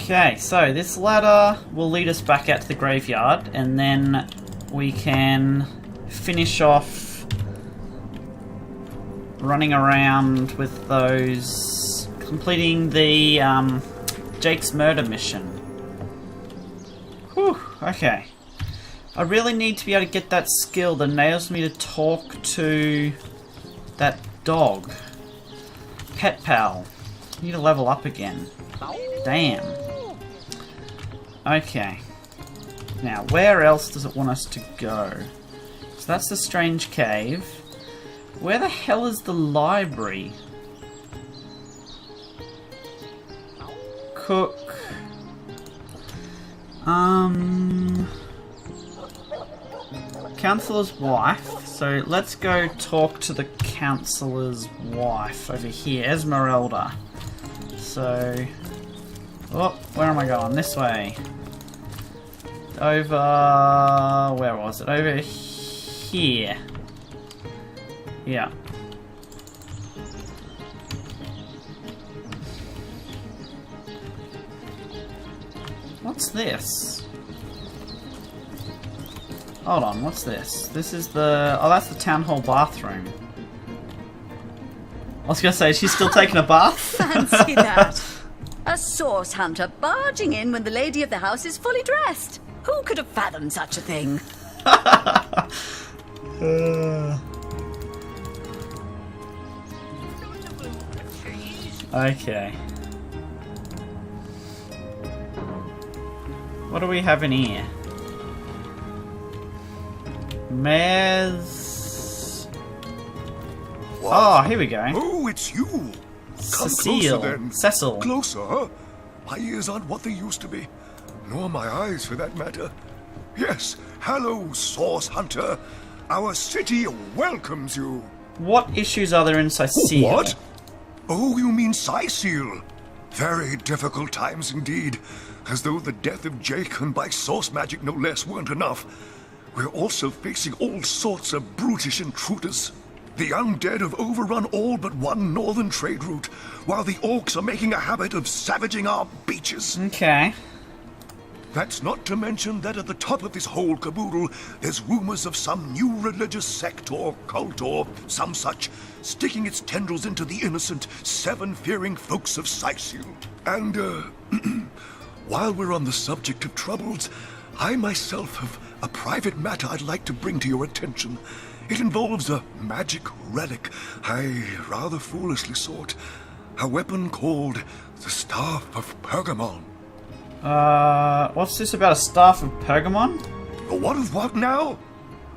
Okay, so this ladder will lead us back out to the graveyard, and then we can finish off running around with those, completing the Jake's murder mission. Whew, okay. I really need to be able to get that skill that enables me to talk to that dog. Pet pal. I need to level up again. Damn. Okay. Now, where else does it want us to go? So that's the strange cave. Where the hell is the library? Cook. Counselor's wife. So let's go talk to the counselor's wife over here, Esmeralda. So, oh, where am I going? This way. Over, where was it? Over here. Yeah. What's this? Hold on, what's this? This is the... oh, that's the town hall bathroom. I was gonna say, she's still taking a bath? Fancy that. A Sawhunter barging in when the lady of the house is fully dressed. Who could have fathomed such a thing? Okay. What do we have in here? Mares. What? Oh, here we go. Oh, it's you. Come Cecile. closer then. Cecil. Closer, huh? My ears aren't what they used to be. Nor my eyes, for that matter. Yes, hello, Sawhunter. Our city welcomes you. What issues are there in Cecile? What? Oh, you mean Cecile. Very difficult times indeed. As though the death of Jake, and by source magic no less, weren't enough. We're also facing all sorts of brutish intruders. The undead have overrun all but one northern trade route, while the orcs are making a habit of savaging our beaches. Okay. That's not to mention that at the top of this whole caboodle, there's rumors of some new religious sect or cult or some such, sticking its tendrils into the innocent, seven-fearing folks of Cecile. And, while we're on the subject of troubles, I myself have a private matter I'd like to bring to your attention. It involves a magic relic I rather foolishly sought. A weapon called the Staff of Pergamon. What's this about a staff of Pergamon? What of what now?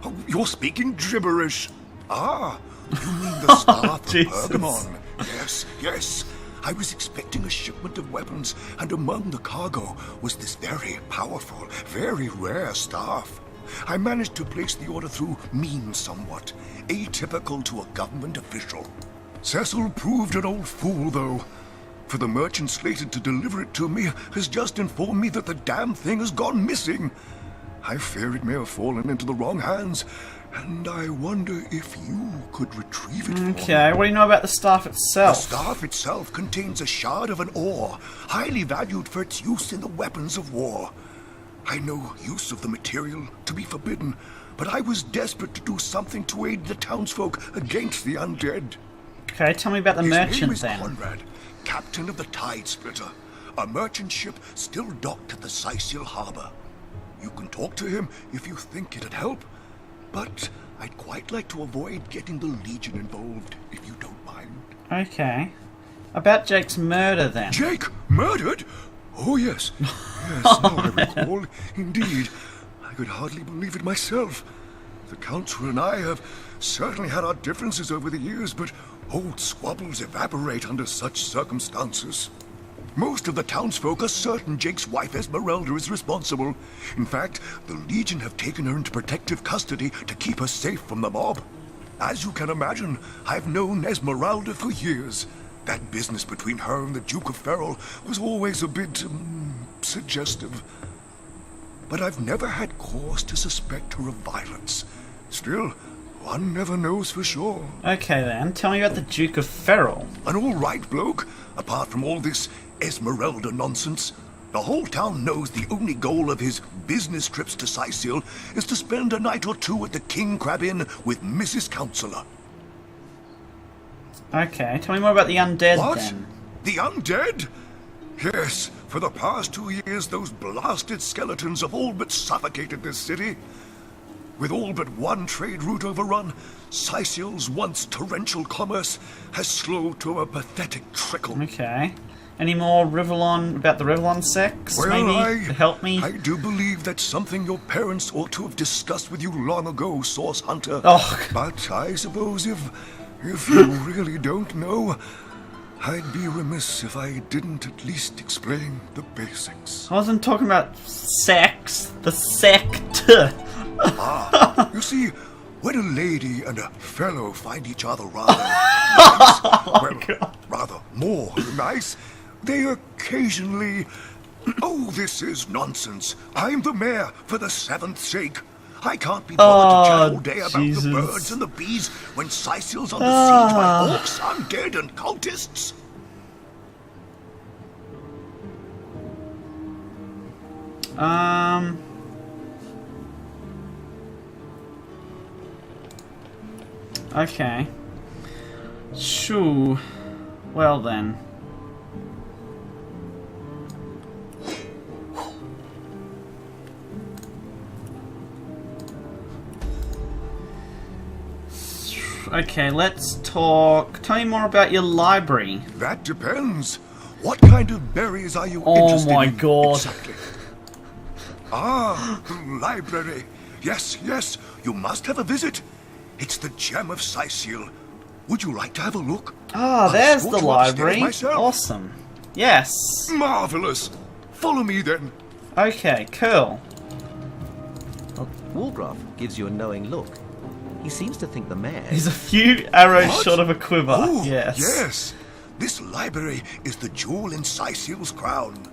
Oh, you're speaking gibberish. Ah, you mean the Staff of Jesus. Pergamon. Yes, yes. I was expecting a shipment of weapons, and among the cargo was this very powerful, very rare staff. I managed to place the order through means somewhat, atypical to a government official. Cecil proved an old fool, though. For the merchant slated to deliver it to me has just informed me that the damn thing has gone missing. I fear it may have fallen into the wrong hands, and I wonder if you could retrieve it for me. Okay, what do you know about the staff The itself? staff itself contains a shard of an ore, highly valued for its use in the weapons of war. I know use of the material to be forbidden, but I was desperate to do something to aid the townsfolk against the undead. Okay, tell me about the His merchant name is then. Conrad, captain of the Tide Splitter, a merchant ship still docked at the Cecile harbor. You can talk to him if you think it'd help, but I'd quite like to avoid getting the Legion involved, if you don't mind. Okay. About Jake's murder then. Jake, murdered? Oh, yes. Yes, now I recall. Indeed. I could hardly believe it myself. The Council and I have certainly had our differences over the years, but old squabbles evaporate under such circumstances. Most of the townsfolk are certain Jake's wife Esmeralda is responsible. In fact, the Legion have taken her into protective custody to keep her safe from the mob. As you can imagine, I've known Esmeralda for years. That business between her and the Duke of Ferrol was always a bit, suggestive. But I've never had cause to suspect her of violence. Still, one never knows for sure. Okay then, tell me about the Duke of Ferrol. An all right bloke, apart from all this Esmeralda nonsense. The whole town knows the only goal of his business trips to Sicil is to spend a night or two at the King Crab Inn with Mrs. Counselor. Okay, tell me more about the undead What? then. The undead? Yes, for the past 2 years those blasted skeletons have all but suffocated this city. With all but one trade route overrun, Sicil's once torrential commerce has slowed to a pathetic trickle. Okay. Any more Rivellon about the Rivellon sex? Well, maybe to help me? I do believe that's something your parents ought to have discussed with you long ago, Sawhunter. Oh. But I suppose if you really don't know, I'd be remiss if I didn't at least explain the basics. I wasn't talking about sex. The sect. You see, when a lady and a fellow find each other rather nice, well, rather more nice, they occasionally... Oh, this is nonsense. I'm the mayor for the 7th sake. I can't be bothered to chat all day about Jesus. the birds and the bees when Sicil's under siege by orcs, undead, and cultists. Okay. Shoo. Well then. Okay, let's talk. Tell me more about your library. That depends. What kind of berries are you interested in? Oh my god. Exactly. Ah, the library. Yes, yes, you must have a visit. It's the gem of Sicil. Would you like to have a look? Ah, I'll there's escort the you upstairs library. myself. Awesome. Yes. Marvelous. Follow me then. Okay, cool. Walgraf gives you a knowing look. He seems to think the mayor... There's a few arrows What? short of a quiver. Oh, yes. yes. This library is the jewel in Sicil's crown.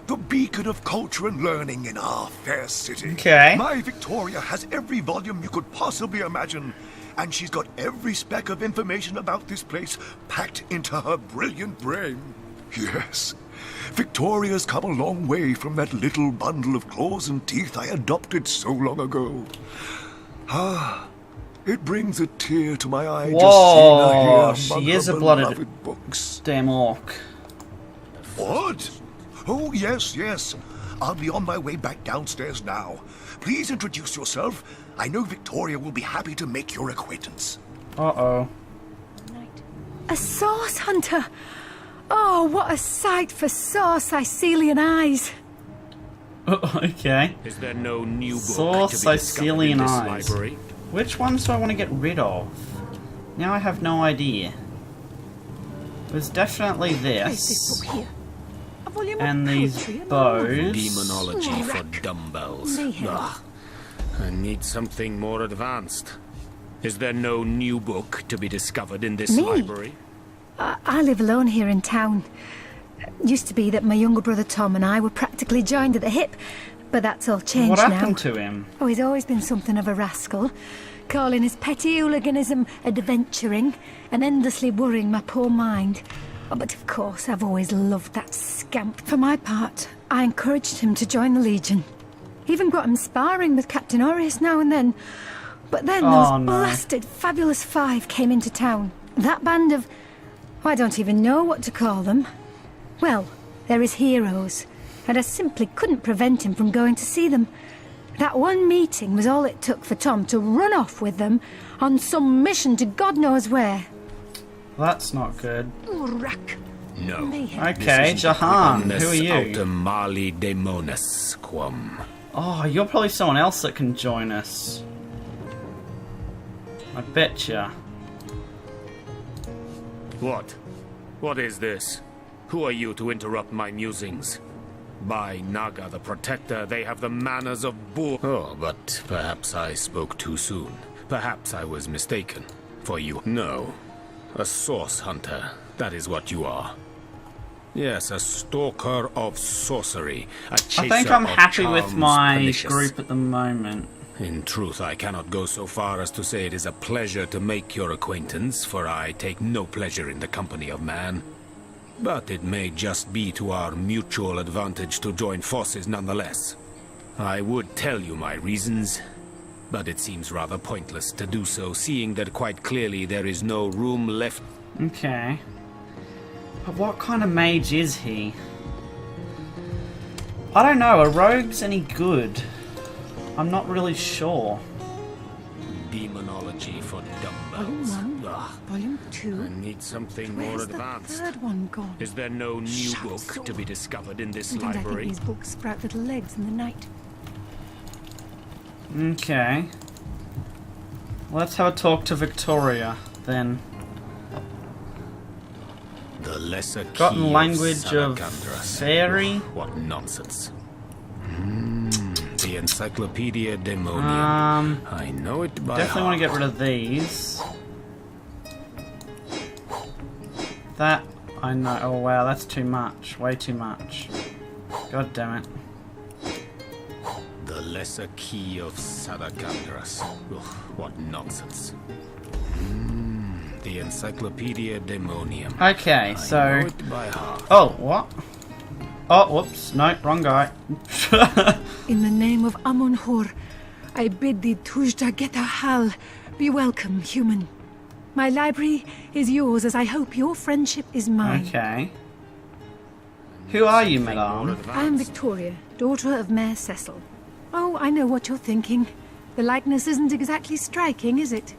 The beacon of culture and learning in our fair city. Okay. My Victoria has every volume you could possibly imagine. And she's got every speck of information about this place packed into her brilliant brain. Yes. Victoria's come a long way from that little bundle of claws and teeth I adopted so long ago. Ah, it brings a tear to my eye Whoa, just seeing her she here is among a blooded- her beloved books. Damn orc. What? Oh, yes, yes. I'll be on my way back downstairs now. Please introduce yourself. I know Victoria will be happy to make your acquaintance. Uh-oh. A sauce hunter! Oh, what a sight for sore Sicilian eyes! Okay. Is there no new book Sore to be discovered Sicilian in this eyes. library? Which ones do I want to get rid of? Now I have no idea. There's definitely this. Here. A volume of And these poetry and bows. Demonology for dumbbells. Mayhem. Ugh. I need something more advanced. Is there no new book to be discovered in this Me? library? I live alone here in town. Used to be that my younger brother Tom and I were practically joined at the hip, but that's all changed What now. happened to him? Oh, he's always been something of a rascal, calling his petty hooliganism adventuring and endlessly worrying my poor mind. Oh, but of course, I've always loved that scamp. For my part, I encouraged him to join the Legion. Even got him sparring with Captain Aureus now and then. But then Oh, those no. blasted Fabulous Five came into town. That band of... I don't even know what to call them. Well, they're his heroes, and I simply couldn't prevent him from going to see them. That one meeting was all it took for Tom to run off with them on some mission to God knows where. That's not good. Urak. No. Mayhem. Okay, Jahan, who are you? Autem mali demonis quam. Oh, you're probably someone else that can join us. I betcha. What? What is this? Who are you to interrupt my musings? By Naga the Protector, they have the manners of boor. Oh, but perhaps I spoke too soon. Perhaps I was mistaken. For you. No. A source hunter. That is what you are. Yes, a stalker of sorcery. A chaser I think I'm of happy with charms my pernicious. group at the moment. In truth, I cannot go so far as to say it is a pleasure to make your acquaintance, for I take no pleasure in the company of man. But it may just be to our mutual advantage to join forces nonetheless. I would tell you my reasons, but it seems rather pointless to do so, seeing that quite clearly there is no room left. Okay. But what kind of mage is he? I don't know, are rogues any good? I'm not really sure. Demonology for Volume dumbbells. 1, Ugh, Volume 2. I need something more Where's the advanced. third one gone? Is there no new Shut book up. to be discovered in this Sometimes I think library? these books sprout little legs in the night. Okay. Let's have a talk to Victoria, then. The lesser key Gotten language of Salakandras. fairy? What nonsense. The Encyclopedia Demonium. I know it by Definitely want to get heart. rid of these. That, I know. Oh wow, that's too much. Way too much. God damn it. The lesser key of Salakandras. What nonsense. The Encyclopedia Demonium. Okay, I know so... it by heart. Oh, what? Oh, whoops. No, wrong guy. In the name of Amun-Hor, I bid thee Tujda Geta Hal. Be welcome, human. My library is yours, as I hope your friendship is mine. Okay. Who are you, madame? I am Victoria, daughter of Mayor Cecil. Oh, I know what you're thinking. The likeness isn't exactly striking, is it?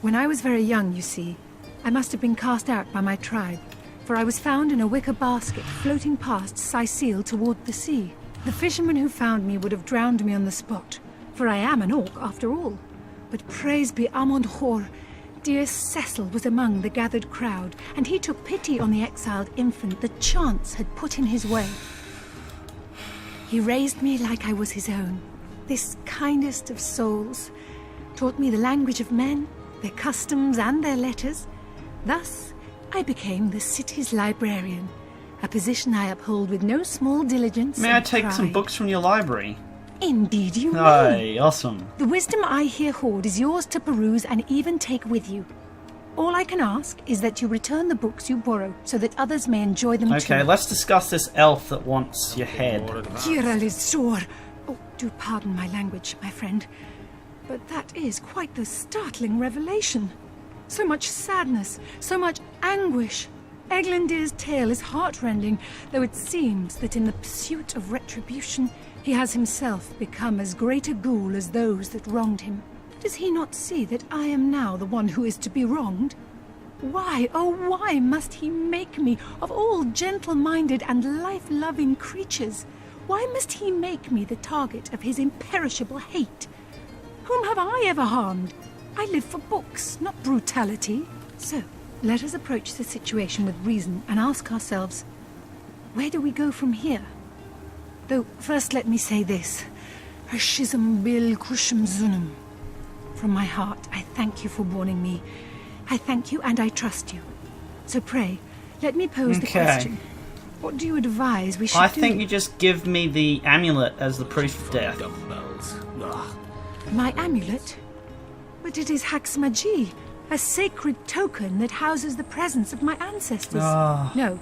When I was very young, you see, I must have been cast out by my tribe, for I was found in a wicker basket floating past Sicile toward the sea. The fisherman who found me would have drowned me on the spot, for I am an orc after all. But praise be Amun-Hor, dear Cecil was among the gathered crowd, and he took pity on the exiled infant that chance had put in his way. He raised me like I was his own, this kindest of souls, taught me the language of men, their customs and their letters. Thus, I became the city's librarian, a position I uphold with no small diligence May I and take some pride. books from your library? Indeed you may. Hey, awesome. The wisdom I here hoard is yours to peruse and even take with you. All I can ask is that you return the books you borrow, so that others may enjoy them too. Okay, let's discuss this elf that wants your head. Kira Lizor. Oh, do pardon my language, my friend. But that is quite the startling revelation. So much sadness, so much anguish. Eglandir's tale is heartrending, though it seems that in the pursuit of retribution, he has himself become as great a ghoul as those that wronged him. Does he not see that I am now the one who is to be wronged? Why, oh why must he make me, of all gentle-minded and life-loving creatures, why must he make me the target of his imperishable hate? Whom have I ever harmed? I live for books, not brutality. So, let us approach the situation with reason and ask ourselves, where do we go from here? Though, first let me say this. Hashizm bil kushim zunum. From my heart, I thank you for warning me. I thank you and I trust you. So pray, let me pose the Okay. question. What do you advise we should I do? think you just give me the amulet as the proof of death. Dumbbells. Ugh. My amulet? But it is Haxmaji, a sacred token that houses the presence of my ancestors. Ah. No,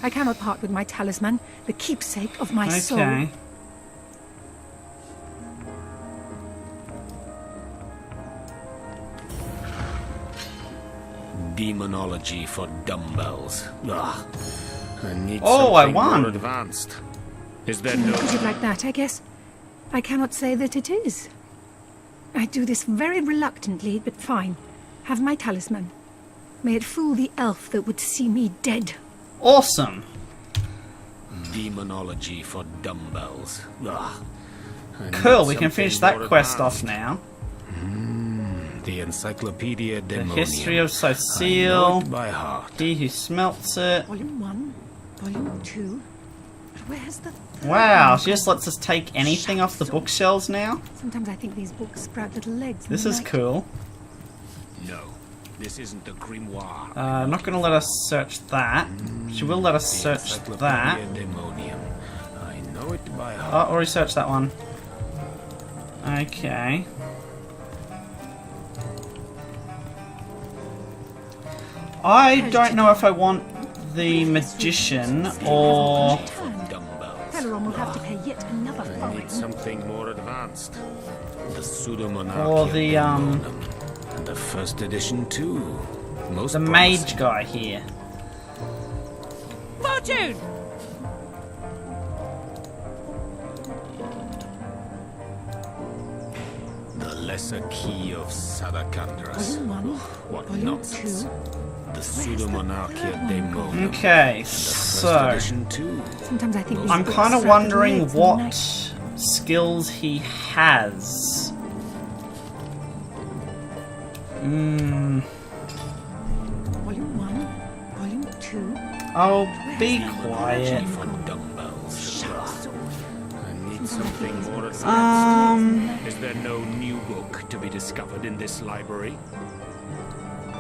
I cannot part with my talisman, the keepsake of my soul. Okay. Demonology for dumbbells. Ugh. I need Oh, I something won. more advanced. Is there no... Put it like that, I guess. I cannot say that it is. I do this very reluctantly, but fine. Have my talisman. May it fool the elf that would see me dead. Awesome. Demonology for dumbbells. Ugh. I need Cool, we can something finish that more quest off advanced. now. The Encyclopedia The Demonium. history of I know Sicile. it by heart. He who smelts it. Volume 1, Volume 2. But where's the third Wow, one she just lets us take anything off the bookshelves now? Sometimes I think these books sprout little legs. in This the is night. cool. No, this isn't the grimoire. I'm not going to let us search that. She will let us The search Encyclopedia that. Demonium. I know it by Oh, heart. already searched that one. Okay. I don't know if I want the magician or Teleron will have to pay yet another I fine. need something more advanced. The pseudomonarchy or of the Demonum, and the first edition too. Most the promising. mage guy here. Fortune! The lesser key of Sadakandras. What nonsense. The pseudomonarchy of Demonum. Okay, First so edition too. Sometimes I think these I'm books kind of rattle wondering legs in the what night. skills he has. Volume 1, Volume 2. Oh, be quiet. For dumbbells. I need something more advanced. Is there no new book to be discovered in this library?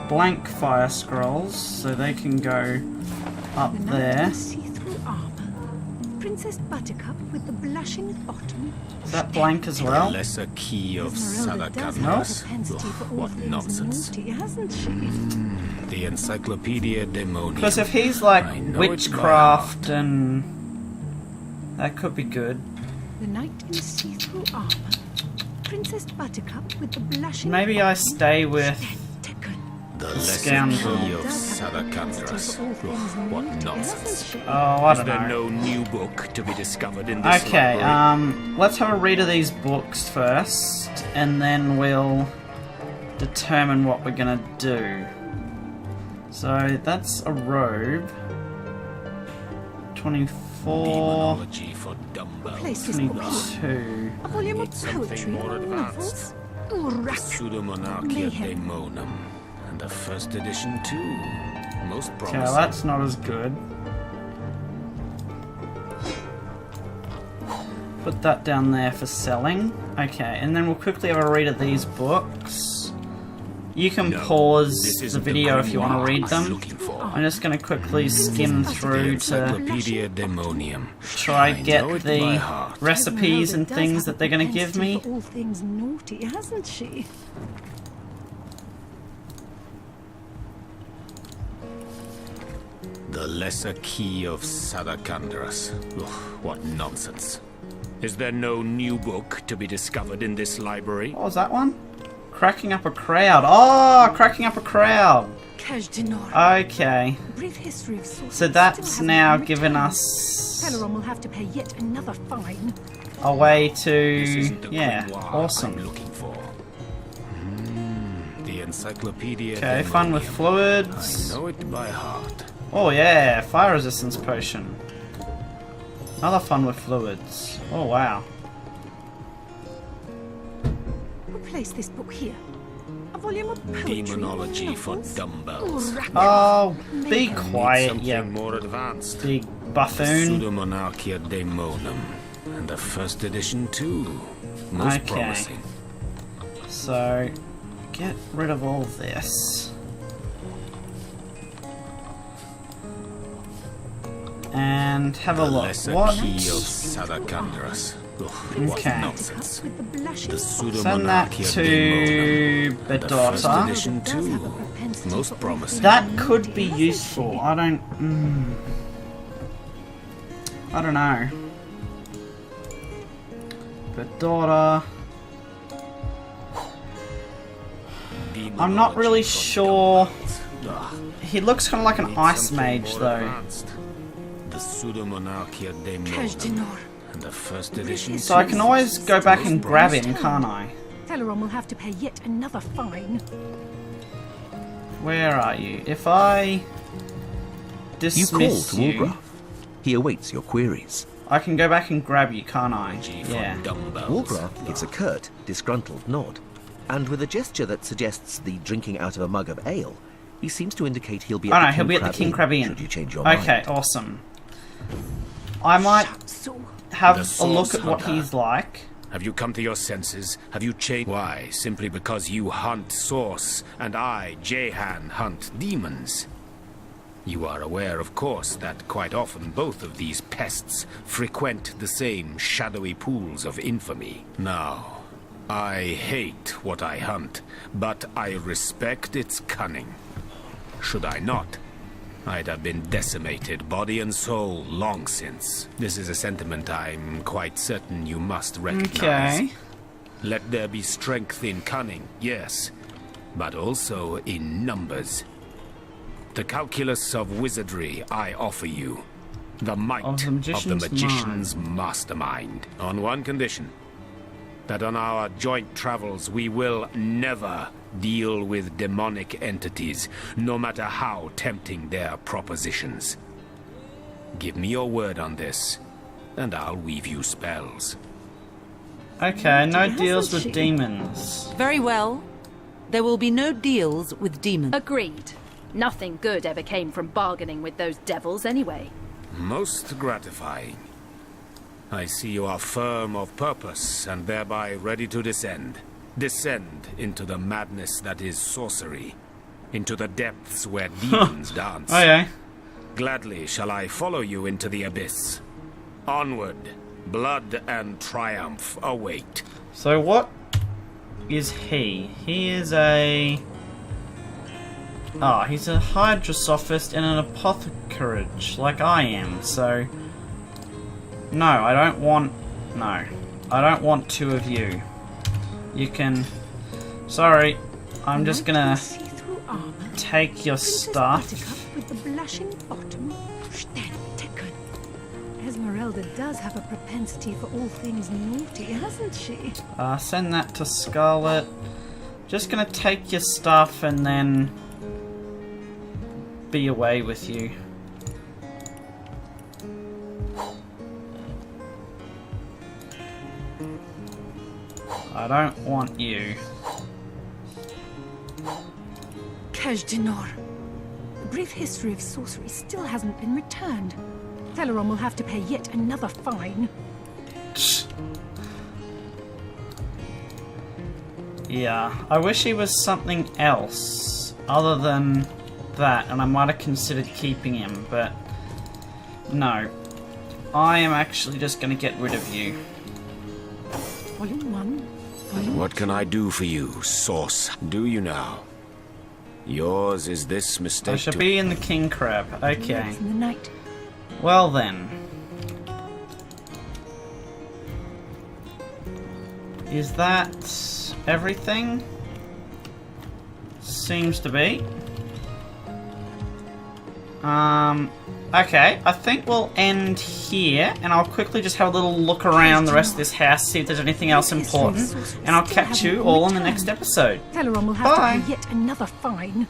Blank fire scrolls, so they can go up The knight there. in see-through armor. Princess Buttercup with the blushing bottom. Is that blank as The well? lesser key of Esmeralda does have a Sadakandras. propensity for all What things nonsense. naughty, hasn't she? The Encyclopedia Demonium. Because if he's like I know it by witchcraft and that could be good. The knight in see-through armor. Princess Buttercup with the blushing Maybe I bottom. stay with Spectacle. The lesser scoundrel. key of Does have a propensity Sadakandras. for all things What naughty, nonsense. hasn't she? Oh, I Is don't there know. no new book to be discovered in this Okay, library? let's have a read of these books first, and then we'll determine what we're gonna do. So that's a robe. 24, Demonology for dumbbells. Place this book here. 22. A volume Need of something poetry more or advanced. novels. The Rak. Pseudomonarchy of Mayhem. Demonum. And the first edition too. Most Okay, promising. well, that's not as good. Put that down there for selling. Okay, and then we'll quickly have a read of these books. You can No, pause this the isn't video if you want to grimoire read I'm them. looking for. I'm just going to quickly skim The through to Encyclopedia Demonium. try I get know it by the heart. recipes and Esmeralda does things have that a they're going to give propensity me. for all things naughty, hasn't she? The lesser key of Sadakandras. Ugh, what nonsense. Is there no new book to be discovered in this library? What was that one? Cracking up a crowd. Oh, cracking up a crowd. Kaj Denor. Okay. Brief history of sorcery So still that's hasn't now been given returned. us Peleron will have to pay yet another fine. a way This to... isn't the Yeah, grimoire I'm awesome. looking for. The Encyclopedia Okay, fun with Demonium. fluids. I know it by heart. Oh yeah, fire resistance potion. Another fun with fluids. Oh wow. We'll place this book here. A volume of poetry. Demonology or for novels. dumbbells. Rak. Oh, be Mayhem. quiet, Something you more advanced. big The buffoon. Pseudomonarchia Demonum. And the first edition too. Most Okay. promising. So, get rid of all this. And have a The look. lesser What? key of Sadakandras. Ugh, what Okay. nonsense. With the blushing The Send that Pseudomonarchia to Demonum. The first Bedota. edition too. Most promising. That could be useful. I don't... I don't know. Bedota... I'm not really sure. He looks kind of like an ice mage, though. The Pseudomonarchia Kaj Demonum. Denor. And the first edition So I too. can always go back and grab him, can't I? Peleron will have to pay yet another fine. Where are you? If I You dismiss called to you, Wolgraf. He awaits your queries. I can go back and grab you, can't I? G for Yeah. dumbbells. Wolgraf gives a curt, disgruntled nod, and with a gesture that suggests the drinking out of a mug of ale, he seems to indicate he'll be Oh at no, the he'll be at the King Crab Inn. should you change your Okay, mind. awesome. I might So, have The a look at what Sawhunter. he's like. Have you come to your senses? Have you changed? Why? Simply because you hunt source, and I, Jehan, hunt demons. You are aware, of course, that quite often both of these pests frequent the same shadowy pools of infamy. Now, I hate what I hunt, but I respect its cunning. Should I not? I'd have been decimated, body and soul, long since. This is a sentiment I'm quite certain you must recognize. Okay. Let there be strength in cunning, yes, but also in numbers. The calculus of wizardry I offer you. The might Of the magician's magician's mastermind. On one condition. That on our joint travels we will never deal with demonic entities, no matter how tempting their propositions. Give me your word on this, and I'll weave you spells. Okay, no Hasn't deals with she? demons. Very well. There will be no deals with demons. Agreed. Nothing good ever came from bargaining with those devils anyway. Most gratifying. I see you are firm of purpose, and thereby ready to descend. Descend into the madness that is sorcery. Into the depths where demons dance. Okay. Gladly shall I follow you into the abyss. Onward, blood and triumph await. So what is he? He is a... he's a hydrosophist and an apothecarage, like I am, so... No, I don't want... No. I don't want two of you. You can... Sorry. I'm just gonna See-through armor. take your stuff. Buttercup with the blushing bottom. Esmeralda does have a propensity for all things naughty, hasn't she? Send that to Scarlet. Just gonna take your stuff and then... be away with you. I don't want you. Kaj'Dinor. The brief history of sorcery still hasn't been returned. Teleron will have to pay yet another fine. Yeah, I wish he was something else other than that, and I might have considered keeping him, but no. I am actually just going to get rid of you. Volume 1. Volume What can I do for you, Source? Do you now? Yours is this I mistake shall to... be in the King Crab. Okay. in the night. Well then. Is that everything? Seems to be. Okay, I think we'll end here, and I'll quickly just have a little look around the rest of this house, see if there's anything else important, and I'll catch you all in the next episode. Teleron will have Bye. to pay yet another fine.